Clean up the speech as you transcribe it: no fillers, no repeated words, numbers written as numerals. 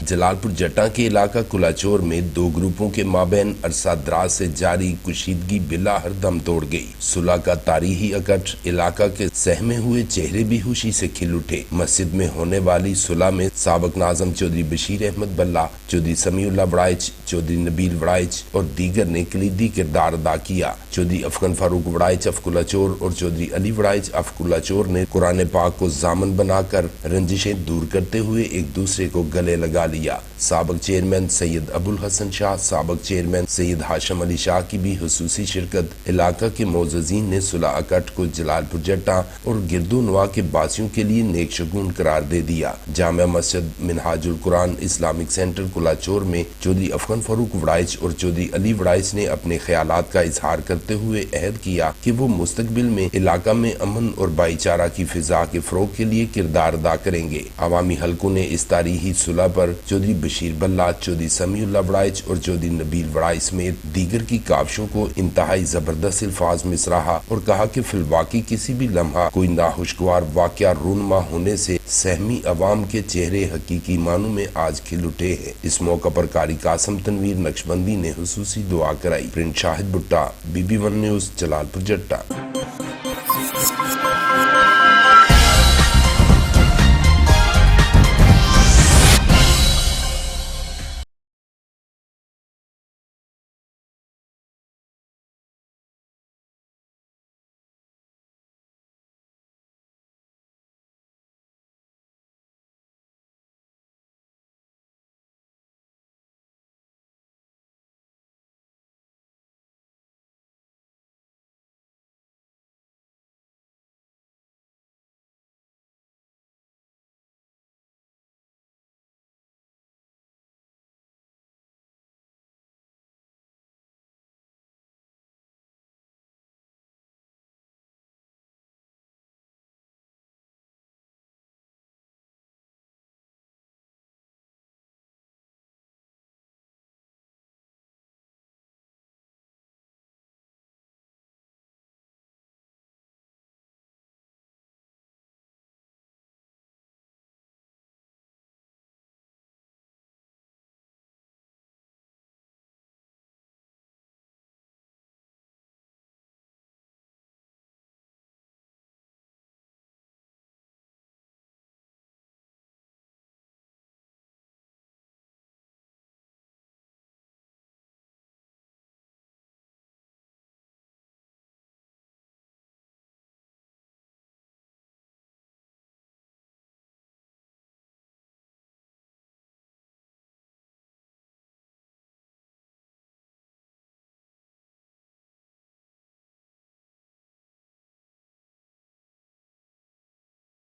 जलालपुर जट्टा के इलाका कुलाचोर में दो ग्रुपों के माबैन अरसा दराज से जारी कुशीदगी बिला हरदम तोड़ गई। सुलह का तारीखी अकट इलाका के सहमे हुए चेहरे भी खुशी से खिल उठे। मस्जिद में होने वाली सुलह में साबिक नाज़िम चौधरी बशीर अहमद बल्ला, चौधरी समीउल्लाह वड़ाइच, चौधरी नबील वड़ाइच और दीगर ने कलीदी किरदार अदा किया। चौधरी अफगन फारूक वड़ाइच अफ कुलाचोर और चौधरी अली वड़ाइच अफ कुलाचोर ने कुरान पाक को जामन बनाकर रंजिशें दूर करते हुए एक दूसरे को गले लगा लिया। साबिक चेयरमैन सैयद अबुल हसन शाह, साबिक चेयरमैन सैयद हाशिम अली शाह की भी हुसूसी शिरकत। इलाका के मोअज़्ज़िज़ीन ने सुलह अकट को जलालपुर जट्टा और गिरदोनवा के बासियों के लिए नेक शगुन करार दे दिया। जामिया मस्जिद मिनहाजुल कुरान इस्लामिक सेंटर कुलाचोर में चौधरी अफगन फारूक वड़ाइच और चौधरी अली वड़ाइच ने अपने ख्यालात का इजहार करते हुए अहद किया कि वो मुस्तकबिल में इलाका में अमन और भाईचारा की फिजा के फरोग के लिए किरदार अदा करेंगे। अवामी हलकों ने इस तारीखी सुलह पर चौधरी बशीर बल्ला, चौधरी समीउल्लाह वड़ाइच और चौधरी नबील वड़ाइच समेत दीगर की काविशों को इंतहाई जबरदस्त अल्फाज में सराहा और कहा कि फिलवाकी किसी भी लम्हा कोई नाखुशगवार वाकया रूनमा होने से सहमी अवाम के चेहरे हकीकी मानों में आज खिल उठे हैं। इस मौका पर कारी कासम तनवीर नक्शबंदी ने हुसूसी दुआ कराई। प्रिंट शाहिद भुट्टा, BB1 न्यूज़, जलालपुर जट्टा।